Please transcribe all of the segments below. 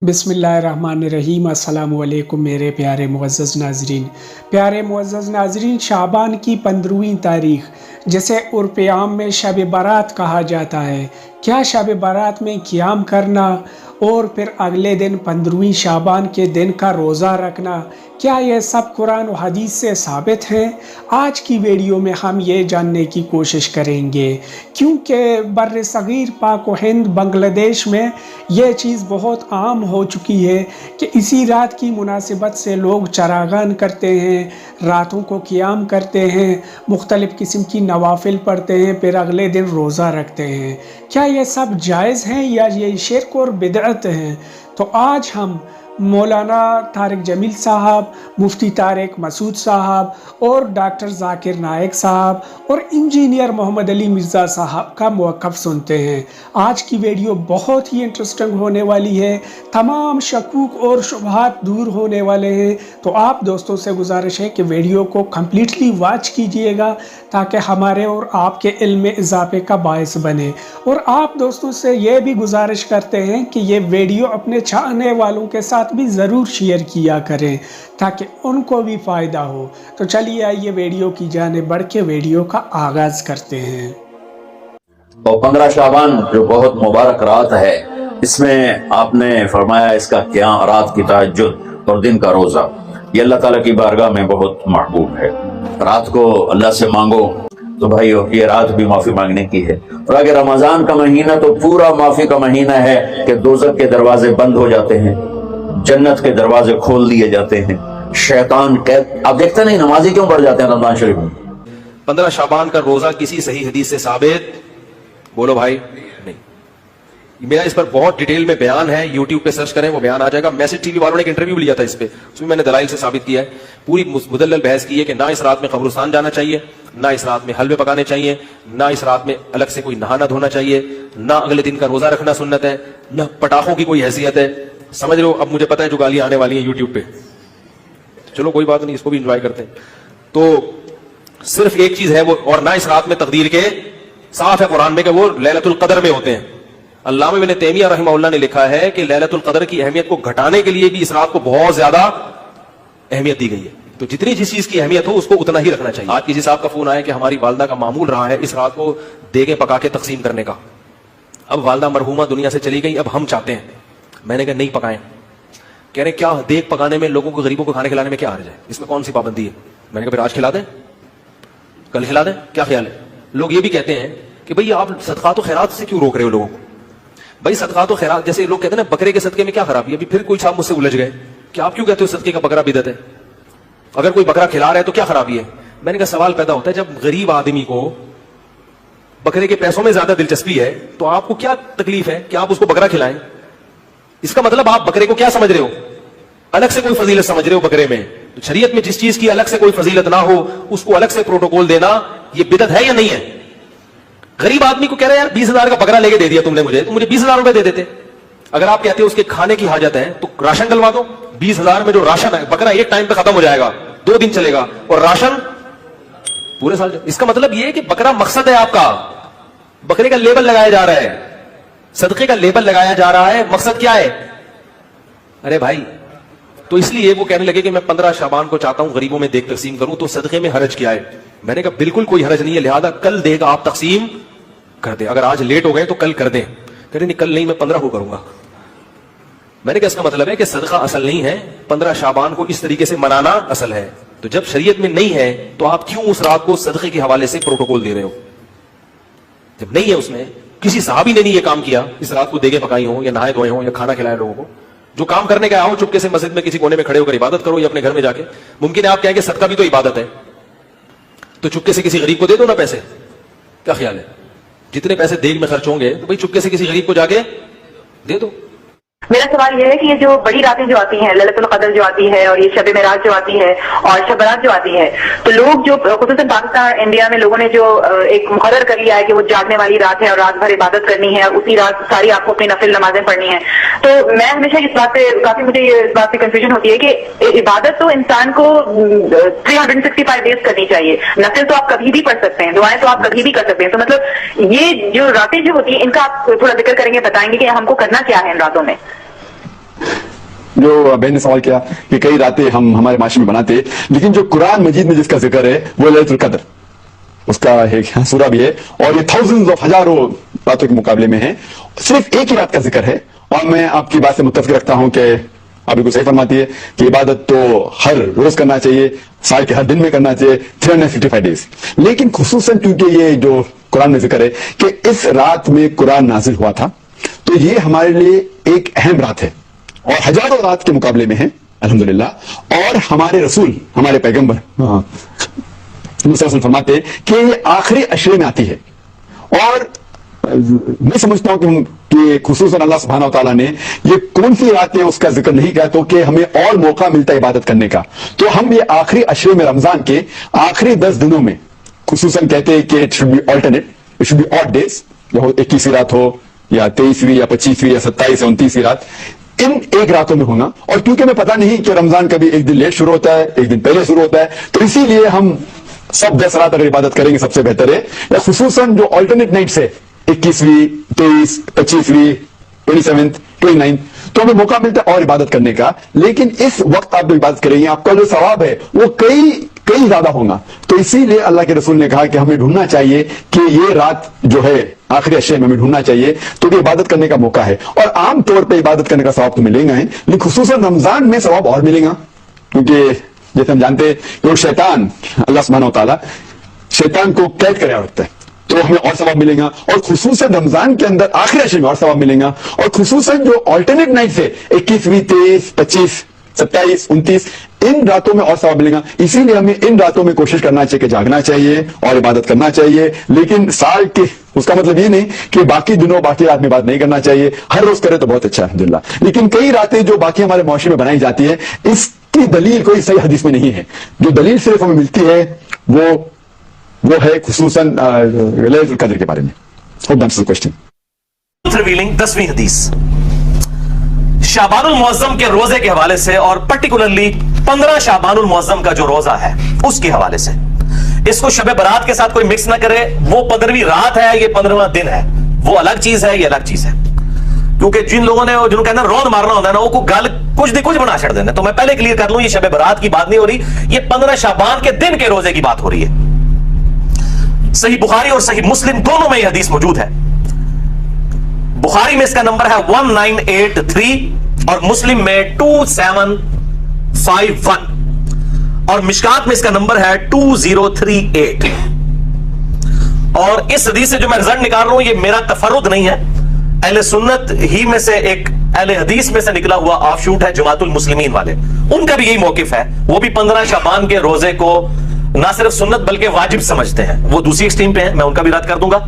बिस्मिल्लाहिर्रहमानिर्रहीम। अस्सलाम वालेकुम मेरे प्यारे मुअज़्ज़ज़ नाज़रीन। प्यारे मुअज़्ज़ज़ नाज़रीन, शाबान की 15वीं तारीख़, जिसे उर्फ़ आम में शब बारात कहा जाता है, क्या शब बारात में क़ियाम करना और फिर अगले दिन 15वीं शाबान के दिन का रोज़ा रखना, क्या यह सब कुरान और हदीस से साबित हैं? आज की वीडियो में हम ये जानने की कोशिश करेंगे, क्योंकि बर्र सग़ीर पाक व हिंद बांग्लादेश में यह चीज़ बहुत आम हो चुकी है कि इसी रात की मुनासिबत से लोग चरागान करते हैं, रातों को क़ियाम करते हैं, मुख्तलिफ़ किस्म की नवाफिल पढ़ते हैं, फिर अगले दिन रोज़ा रखते हैं। क्या ये सब जायज़ हैं या ये शिर्क और बिदअत हैं? तो आज हम मौलाना तारिक जमील साहब, मुफ्ती तारिक मसूद साहब और डॉक्टर ज़ाकिर नाइक साहब और इंजीनियर मोहम्मद अली मिर्ज़ा साहब का मौक़िफ़ सुनते हैं। आज की वीडियो बहुत ही इंटरेस्टिंग होने वाली है, तमाम शकूक और शुबहात दूर होने वाले हैं। तो आप दोस्तों से गुजारिश है कि वीडियो को कम्प्लीटली वॉच कीजिएगा ताकि हमारे और आपके इल्म में इजाफे का बायस बने। और आप दोस्तों से ये भी गुजारिश करते हैं कि ये वीडियो अपने चाहने वालों के साथ भी ज़रूर शेयर किया करें ताकि उनको भी फ़ायदा हो। तो चलिए आइए वीडियो की जाने बढ़ के वीडियो का आगाज़ करते हैं। तो 15 शाबान जो बहुत मुबारक रात है, इसमें आपने फरमाया इसका क्या रात की तहज्जुद और दिन का रोज़ा, ये अल्लाह ताला की बारगाह में बहुत महबूब है। रात को अल्लाह से मांगो तो भाई ये रात भी माफ़ी मांगने की है। और अगर रमज़ान का महीना तो पूरा माफ़ी का महीना है कि दोज़ख के दरवाजे बंद हो जाते हैं, जन्नत के दरवाजे खोल दिए जाते हैं, शैतान कैद। आप देखते नहीं नमाजी क्यों बढ़ जाते हैं रमज़ान शरीफ में? 15 शाबान का रोजा किसी सही हदीस से साबित, बोलो भाई, नहीं। मेरा इस पर बहुत डिटेल में बयान है, यूट्यूब पे सर्च करें, वो बयान आ जाएगा। मैसेज टीवी वालों ने एक इंटरव्यू लिया था इस पे, उसमें मैंने दलाइल से साबित किया है। पूरी मुदल्लल बहस की है कि ना इस रात में कब्रिस्तान जाना चाहिए, ना इस रात में हलवे पकाने चाहिए, ना इस रात में अलग से कोई नहाना धोना चाहिए, ना अगले दिन का रोजा रखना सुन्नत है, ना पटाखों की कोई हैसियत है। समझ रहे हो? अब मुझे पता है जो गालियां आने वाली है यूट्यूब पे, चलो कोई बात नहीं, इसको भी एंजॉय करते हैं। तो सिर्फ एक चीज है वो, और ना इस रात में तकदीर के साफ है कुरान में कि वो लैलतुल कदर में होते हैं। अल्लामा इब्न तैमिया रहमहुल्लाह ने लिखा है कि लैलतुल कदर की अहमियत को घटाने के लिए भी इस रात को बहुत ज्यादा अहमियत दी गई है। तो जितनी जिस चीज की अहमियत हो उसको उतना ही रखना चाहिए। आज किसी साहब का फोन आया कि हमारी वालदा का मामूल रहा है इस रात को देगे पका के तकसीम करने का। अब वालदा मरहूमा दुनिया से चली गई, अब हम चाहते हैं। मैंने कहा नहीं पकाएं। कह रहे क्या देग पकाने में, लोगों को, गरीबों को खाने खिलाने में क्या हर्ज है, इसमें कौन सी पाबंदी है? मैंने कहा फिर आज खिला दें, कल खिला दें, क्या ख्याल है? लोग ये भी कहते हैं कि भाई आप सदका तो खैरात से क्यों रोक रहे हो लोगों को? भाई सदका तो खैरात, जैसे लोग कहते हैं ना बकरे के सदके में क्या खराबी है। अभी फिर कोई साहब मुझसे उलझ गए कि आप क्यों कहते हो सदके का बकरा बिदअत है, अगर कोई बकरा खिला रहा है तो क्या खराबी है? मैंने कहा सवाल पैदा होता है, जब गरीब आदमी को बकरे के पैसों में ज्यादा दिलचस्पी है तो आपको क्या तकलीफ है कि आप उसको बकरा खिलाएं? इसका मतलब आप बकरे को क्या समझ रहे हो? अलग से कोई फजीलत समझ रहे हो बकरे में। तो शरीयत में जिस चीज की अलग से कोई फजीलत ना हो उसको अलग से प्रोटोकॉल देना ये बिदअत है या नहीं है? गरीब आदमी को कह रहे हैं यार 20,000 का बकरा लेके दे दिया तुमने मुझे, तो मुझे 20,000 रुपए दे देते। अगर आप कहते हो उसके खाने की हाजत है तो राशन डलवा दो। 20,000 में जो राशन है, बकरा एक टाइम पे खत्म हो जाएगा, 2 दिन चलेगा, और राशन पूरे साल। इसका मतलब यह है कि बकरा मकसद है आपका, बकरे का लेबल लगाया जा रहा है, सदके का लेबल लगाया जा रहा है, मकसद क्या है? अरे भाई, तो इसलिए वो कहने लगे कि मैं 15 शाबान को चाहता हूं गरीबों में देख तकसीम करूं, तो सदके में हरज क्या है? मैंने कहा बिल्कुल कोई हरज नहीं है, लिहाजा कल देगा आप तकसीम कर दे। अगर आज लेट हो गए तो कल कर दें। कह रहे नहीं कल नहीं, मैं 15 को करूंगा। मैंने कहा इसका मतलब है कि सदका असल नहीं है, 15 शाबान को इस तरीके से मनाना असल है। तो जब शरीयत में नहीं है तो आप क्यों उस रात को सदके के हवाले से प्रोटोकॉल दे रहे हो? जब नहीं है, उसमें किसी साहबी ने नहीं ये काम किया, इस रात को देगे पकाई हो या नहाए धोए हो या खाना खिलाए लोगों को। जो काम करने का आओ चुपके से मस्जिद में किसी कोने में खड़े होकर इबादत करो या अपने घर में जाके। मुमकिन है आप कहेंगे सदका भी तो इबादत है, तो चुपके से किसी गरीब को दे दो ना पैसे, क्या ख्याल है? जितने पैसे देग में खर्च होंगे तो भाई चुपके से किसी गरीब को जाके दे दो। मेरा सवाल यह है कि ये जो बड़ी रातें जो आती हैं, लैलतुल कदर जो आती है और ये शब मेराज जो आती है और शब बारात जो आती है, तो लोग जो खुसूसन पाकिस्तान इंडिया में लोगों ने जो एक मुकर्रर कर लिया है कि वो जागने वाली रात है और रात भर इबादत करनी है, उसी रात सारी आपको अपनी नफिल नमाजें पढ़नी है। तो मैं हमेशा इस बात पे काफी, मुझे इस बात से कंफ्यूजन होती है कि इबादत तो इंसान को 365 डेज करनी चाहिए, नफिल तो आप कभी भी पढ़ सकते हैं, दुआएं तो आप कभी भी कर सकते हैं। तो मतलब ये जो रातें जो होती है इनका आप थोड़ा जिक्र करेंगे, बताएंगे कि हमको करना क्या है इन रातों में? جو بہن نے سوال کیا کہ کئی راتیں ہم ہمارے معاشرے میں بناتے، لیکن جو قرآن مجید میں جس کا ذکر ہے وہ لیلۃ القدر، اس کا ایک سورہ بھی ہے، اور یہ تھاؤزنڈز آف ہزاروں راتوں کے مقابلے میں ہے، صرف ایک ہی رات کا ذکر ہے. اور میں آپ کی بات سے متفق رکھتا ہوں کہ آپ بالکل صحیح فرماتی ہے کہ عبادت تو ہر روز کرنا چاہیے، سال کے ہر دن میں کرنا چاہیے، 365 ڈیز. لیکن خصوصاً کیونکہ یہ جو قرآن میں ذکر ہے کہ اس رات میں قرآن نازل ہوا تھا، تو یہ ہمارے لیے ایک اہم رات ہے اور ہزاروں رات کے مقابلے میں ہے الحمدللہ. اور ہمارے رسول، ہمارے پیغمبر رسول فرماتے ہیں کہ یہ آخری عشرے میں آتی ہے. اور میں سمجھتا ہوں کہ خصوصاً اللہ سبحانہ و تعالیٰ نے یہ کون سی راتیں اس کا ذکر نہیں کیا تو کہ ہمیں اور موقع ملتا ہے عبادت کرنے کا. تو ہم یہ آخری عشرے میں رمضان کے آخری 10 دنوں میں خصوصاً کہتے ہیں کہ it should be alternate, it should be odd days, 21ویں رات ہو یا 23ویں یا 25ویں یا 27 یا 29ویں رات، ان ایک راتوں میں ہونا. اور کیونکہ میں پتا نہیں کہ رمضان کبھی ایک دن لیٹ شروع ہوتا ہے، ایک دن پہلے شروع ہوتا ہے، تو اسی لیے ہم سب 10 رات اگر عبادت کریں گے سب سے بہتر ہے. یا خصوصاً جو آلٹرنیٹ نائٹس ہے 21ویں، 23، 25ویں، 27، 29، تو ہمیں موقع ملتا ہے اور عبادت کرنے کا. لیکن اس وقت آپ جو عبادت کریں گے آپ کا جو ثواب ہے وہ کئی زیادہ ہوگا. تو اسی لیے اللہ کے رسول نے کہا کہ ہمیں ڈھونڈنا چاہیے کہ یہ رات جو ہے آخری عشرے میں ہمیں ڈھونڈنا چاہیے تو کہ عبادت کرنے کا موقع ہے. اور عام طور پہ عبادت کرنے کا ثواب تو ملے گا ہی، لیکن خصوصاً رمضان میں ثواب اور ملے گا، کیونکہ جیسے ہم جانتے ہیں کہ شیطان، اللہ سبحانہ و تعالیٰ شیطان کو قید کرے رکھتا ہے، تو ہمیں اور ثواب ملے گا. اور خصوصاً رمضان کے اندر آخری عشرے میں اور ثواب ملے گا. اور خصوصاً جو آلٹرنیٹ نائٹ ہے 21ویں، 23، 25، 27، 29، ان راتوں میں اور ثواب ملے گا. اسی لیے ہمیں ان راتوں میں کوشش کرنا چاہیے کہ جاگنا چاہیے اور عبادت کرنا چاہیے. لیکن سال کے اس کا مطلب یہ نہیں کہ باقی دنوں باقی رات میں بات نہیں کرنا چاہیے، ہر روز کرے تو بہت اچھا ہے الحمدللہ. لیکن کئی راتیں جو باقی ہمارے معاشرے میں بنائی جاتی ہے اس کی دلیل کوئی صحیح حدیث میں نہیں ہے. جو دلیل صرف ہمیں ملتی ہے وہ ہے خصوصاً لیلۃ القدر کے بارے میں. Hope that's the question. ریویلنگ 10ویں حدیث شعبان المعظم کے روزے کے حوالے سے، اور پرٹیکولرلی 15 شعبان المعظم کا جو روزہ ہے اس کے حوالے سے. اس کو شب برات کے ساتھ کوئی مکس نہ کرے. وہ 15ویں رات ہے، یہ 15واں دن ہے، وہ الگ چیز ہے، یہ الگ چیز ہے. کیونکہ جن لوگوں نے جنہوں کہنا رون مارنا ہوتا ہے نا، وہ کو گل کچھ دی کچھ بنا چھڑ دینا. تو میں پہلے کلیئر کر لوں، یہ شب برات کی بات نہیں ہو رہی، یہ 15 شعبان کے دن کے روزے کی بات ہو رہی ہے. صحیح بخاری اور صحیح مسلم دونوں میں یہ حدیث موجود ہے. بخاری میں اس کا نمبر ہے 1983 اور مسلم میں 2751 اور مشکات میں اس کا نمبر ہے 2038. اور اس حدیث سے جو میں رزلٹ نکال رہا ہوں یہ میرا تفرد نہیں ہے، اہل سنت ہی میں سے ایک اہل حدیث میں سے نکلا ہوا آف شوٹ ہے جماعت المسلمین والے، ان کا بھی یہی موقف ہے. وہ بھی 15 شعبان کے روزے کو نہ صرف سنت بلکہ واجب سمجھتے ہیں. وہ دوسری ایکسٹریم پہ ہیں، میں ان کا بھی رد کر دوں گا.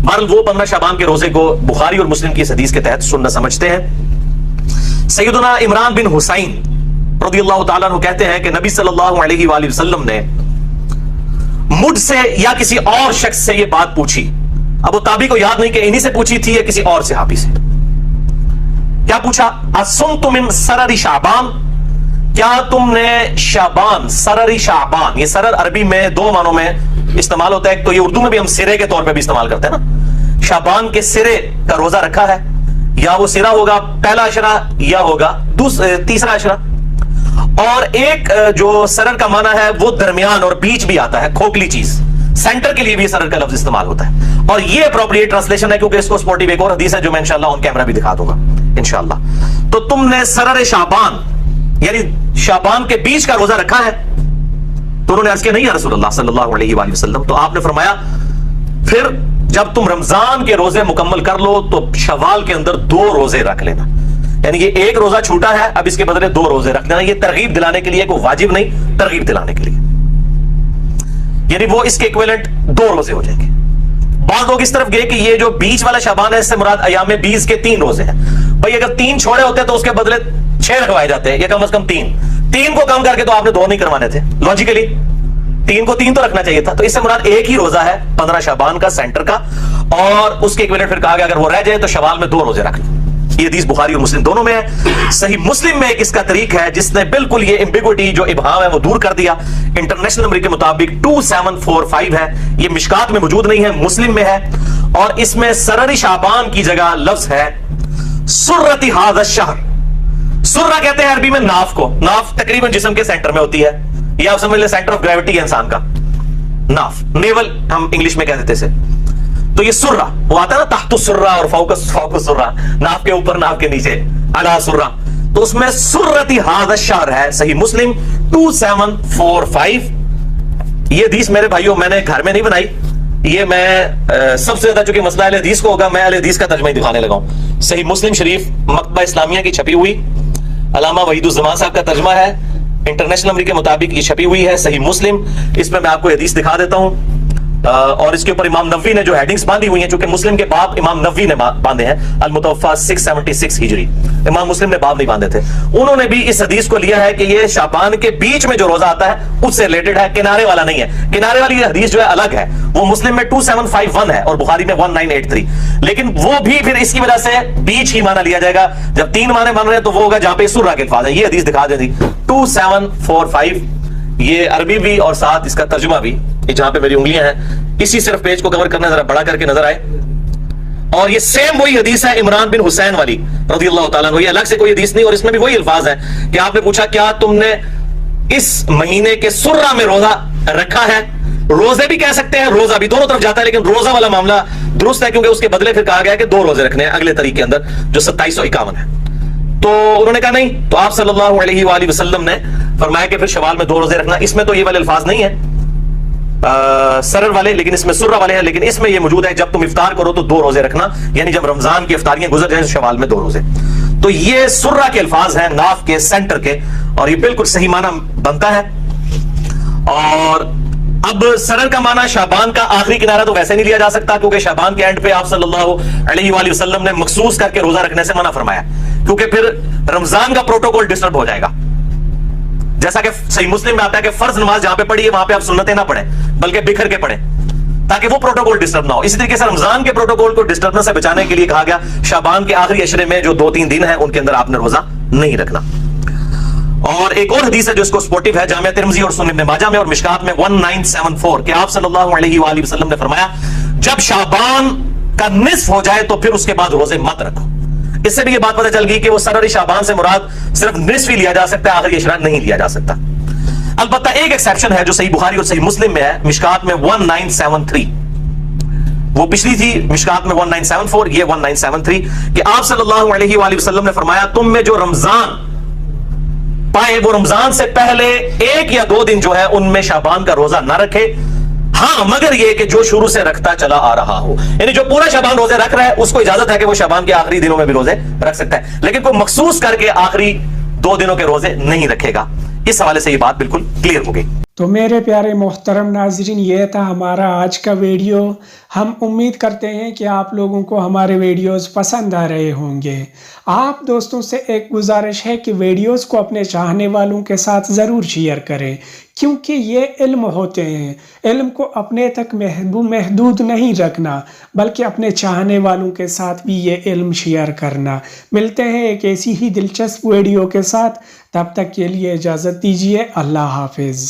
بہرحال وہ 15 شعبان کے روزے کو بخاری اور مسلم کی اس حدیث کے تحت سنت سمجھتے ہیں. سیدنا عمران بن حسین رضی اللہ تعالیٰ عنہ کہتے ہیں کہ نبی صلی اللہ علیہ وآلہ وسلم نے مجھ سے یا کسی اور شخص سے یہ بات پوچھی. اب وہ تابعی کو یاد نہیں کہ انہی سے پوچھی تھی یا کسی اور صحابی سے. کیا پوچھا؟ اصمتم من سرر شعبان، کیا تم نے شعبان، سرر شعبان، یہ سرر عربی میں 2 معنوں میں استعمال ہوتا ہے. تو یہ اردو میں بھی ہم سرے کے طور پہ بھی استعمال کرتے ہیں نا. شعبان کے سرے کا روزہ رکھا ہے، یا وہ سرا ہوگا پہلا عشرہ یا ہوگا تیسرا عشرہ. اور ایک جو سرر کا معنی ہے وہ درمیان اور بیچ بھی آتا ہے، کھوکھلی چیز، سینٹر کے لیے بھی سرر کا لفظ استعمال ہوتا ہے. اور یہ اپروپریٹ ٹرانسلیشن ہے کیونکہ اس کو سپورٹیو ایک اور حدیث ہے جو میں انشاءاللہ آن کیمرہ بھی دکھا دوں گا انشاءاللہ. تو تم نے سرر شعبان یعنی شعبان کے بیچ کا روزہ رکھا ہے. تو انہوں نے عرض کیا نہیں یا رسول اللہ صلی اللہ علیہ وآلہ وسلم. تو آپ نے فرمایا پھر جب تم رمضان کے روزے مکمل کر لو تو شوال کے اندر 2 روزے رکھ لینا. یعنی یہ ایک روزہ چھوٹا ہے، اب اس کے بدلے 2 روزے رکھ دینا. یہ ترغیب دلانے کے لیے، کوئی واجب نہیں، ترغیب دلانے کے لیے. یعنی وہ اس کے ایکویلنٹ 2 روزے ہو جائیں گے. بعض لوگ اس طرف گئے کہ یہ جو بیچ والا شعبان ہے اس سے مراد ایام 20 کے 3 روزے ہیں. بھائی اگر 3 چھوڑے ہوتے تو اس کے بدلے 6 رکھوائے جاتے ہیں، یا کم از کم 3 کو کم کر کے تو آپ نے 2 نہیں کروانے تھے. لاجیکلی 3 کو 3 تو رکھنا چاہیے تھا. تو اس سے مراد ایک ہی روزہ ہے 15 شعبان کا سینٹر کا، اور اس کے ایکویلنٹ پھر کہا گیا اگر وہ رہ جائے تو شوال میں 2 روزے رکھ لیں. یہ حدیث بخاری اور مسلم دونوں میں ہے. صحیح مسلم میں ایک اس کا طریق ہے جس نے بالکل یہ ایمبیگوٹی جو ابہام ہے وہ دور کر دیا. انٹرنیشنل نمبر کے مطابق 2745 ہے. یہ مشکات میں موجود نہیں ہے، مسلم میں ہے. اور اس میں سرر شعبان کی جگہ لفظ ہے سرت ھذا الشہر. सुर्रा कहते हैं अरबी में नाफ को। नाफ तकरीबन जिस्म के सेंटर में होती है, ये आप समझ ले सेंटर ऑफ ग्रेविटी है इंसान का, नाफ, नेवल हम इंग्लिश में कह देते से। तो ये सुर्रा वो आता है ना, तहतु सुर्रा और फौकु सुर्रा, नाफ के ऊपर नाफ के नीचे, अला सुर्रा। तो उसमें सुर्रती हादा शार है, सही मुस्लिम 2745। ये हदीस मेरे भाइयों मैंने घर में नहीं बनाई, ये मैं सबसे ज्यादा चूंकि मसला अहले हदीस को होगा, मैं अहले हदीस का तर्जुमा ही दिखाने लगा हूं। सही मुस्लिम शरीफ मकतबा इस्लामिया की छपी हुई, अल्लामा वहीदुज़्ज़मान साहब का तर्जुमा है, इंटरनेशनल नंबर के मुताबिक ये छपी हुई है सही मुस्लिम। इसमें मैं आपको हदीस दिखा देता हूं, और इसके ऊपर इमाम नबवी ने जो हेडिंग्स बांधी हुई हैं, चूंकि मुस्लिम के बाब इमाम नबवी ने बांधे हैं, अल-मुतवफ़ा 676 हिजरी, इमाम मुस्लिम ने बाब नहीं बांधे थे। उन्होंने भी इस हदीस को लिया है कि ये शाबान के बीच में जो रोजा आता है उससे रिलेटेड है, किनारे वाला नहीं है। किनारे वाली हदीस जो है अलग है, वो मुस्लिम में 2751 है और बुखारी में 1983। लेकिन वो भी फिर इसकी वजह से बीच ही माना लिया जाएगा। जब 3 माने बन रहे हैं तो वो होगा जहां पे सुर्रा के अल्फाज है। ये हदीस दिखा दे दी 2745, ये अरबी भी और साथ इसका तर्जुमा भी, जहां पे मेरी उंगलियां हैं, इसी सिर्फ पेज को कवर करना, जरा बड़ा करके नजर आए। और ये सेम वही हदीस है इमरान बिन हुसैन वाली रज़ियल्लाहु ताला अन्हु, ये अलग से कोई हदीस नहीं, और इसमें भी वही अल्फाज है कि आपने पूछा क्या तुमने इस महीने के सुर्रा में रोजा रखा है। रोजे भी कह सकते हैं, रोजा भी, दोनों तरफ जाता है, लेकिन रोजा वाला मामला दुरुस्त है क्योंकि उसके बदले फिर कहा गया कि 2 रोजे रखने हैं अगले तरीके के अंदर जो 2751 है। तो उन्होंने कहा नहीं, तो आप सल्लल्लाहु अलैहि वसल्लम ने फरमाया कि फिर शवाल में 2 रोजे रखना। इसमें तो ये वाले अल्फाज नहीं है सरर वाले, लेकिन इसमें सुर्रा वाले हैं। लेकिन इसमें ये मौजूद है जब तुम इफ्तार करो तो 2 रोजे रखना, यानी जब रमजान की इफ्तारियां गुजर जाए शवाल में 2 रोजे। तो ये सुर्रा के अल्फाज हैं, नाफ के सेंटर के, और ये बिल्कुल सही माना बनता है। और अब सरर का माना शाबान का आखिरी किनारा तो वैसे नहीं लिया जा सकता, क्योंकि शाबान के एंड पे आप सल्लल्लाहु अलैहि वसल्लम ने मखसूस करके रोजा रखने से मना फरमाया, क्योंकि फिर रमजान का प्रोटोकॉल डिस्टर्ब हो जाएगा। जैसा कि सही मुस्लिम में आता है कि फर्ज नमाज जहां पे पढ़ी है वहां पे आप सुन्नतें ना पढ़ें, बल्कि बिखर के पढ़ें, ताकि वो प्रोटोकॉल डिस्टर्ब ना हो। इसी तरीके से रमजान के प्रोटोकॉल को डिस्टर्बेंस से बचाने के लिए कहा गया शाबान के आखिरी अशरे में जो 2-3 दिन है उनके अंदर आपने रोजा नहीं रखना। और एक और हदीस है जो इसको सपोर्टिव है, जामिया तिरमिज़ी और सुनन इब्न माजा में और मिशकात में 1974, कि आप सल्लल्लाहु अलैहि वसल्लम ने फरमाया जब शाबान का निस्फ हो जाए तो फिर उसके बाद रोजे मत रखो। इससे भी ये बात पता चल गई कि वो सरर शाबान से मुराद सिर्फ निस्फ ही लिया जा सकता है, आखिरी अशरा नहीं लिया जा सकता। अलबत्ता एक एक्सेप्शन है जो सही बुखारी और सही मुस्लिम में है, मिशकात में 1973, वो पिछली थी मिशकात में 1974, ये 1973, कि आप सल्लल्लाहु अलैहि वसल्लम ने फरमाया तुम में जो रमजान पाए वो रमजान से पहले 1 या 2 दिन जो है उनमें शाबान का रोजा ना रखे, हाँ मगर ये कि जो शुरू से रखता चला आ रहा हो, यानी जो पूरा शाबान रोजे रख रहा है उसको इजाजत है कि वो शाबान के आखिरी दिनों में भी रोजे रख सकता है, लेकिन कोई मखसूस करके आखिरी 2 दिनों के रोजे नहीं रखेगा। इस हवाले से ये बात बिल्कुल क्लियर हो गई। तो मेरे प्यारे मोहतरम नाजरीन, ये था हमारा आज का वीडियो। हम उम्मीद करते हैं कि आप लोगों को हमारे वीडियोस पसंद आ रहे होंगे। आप दोस्तों से एक गुजारिश है कि वीडियोस को अपने चाहने वालों के साथ ज़रूर शेयर करें, क्योंकि ये इल्म होते हैं। इल्म को अपने तक महदूद नहीं रखना, बल्कि अपने चाहने वालों के साथ भी ये इल्म शेयर करना। मिलते हैं एक ऐसी ही दिलचस्प वीडियो के साथ, तब तक के लिए इजाज़त दीजिए। अल्लाह हाफिज़।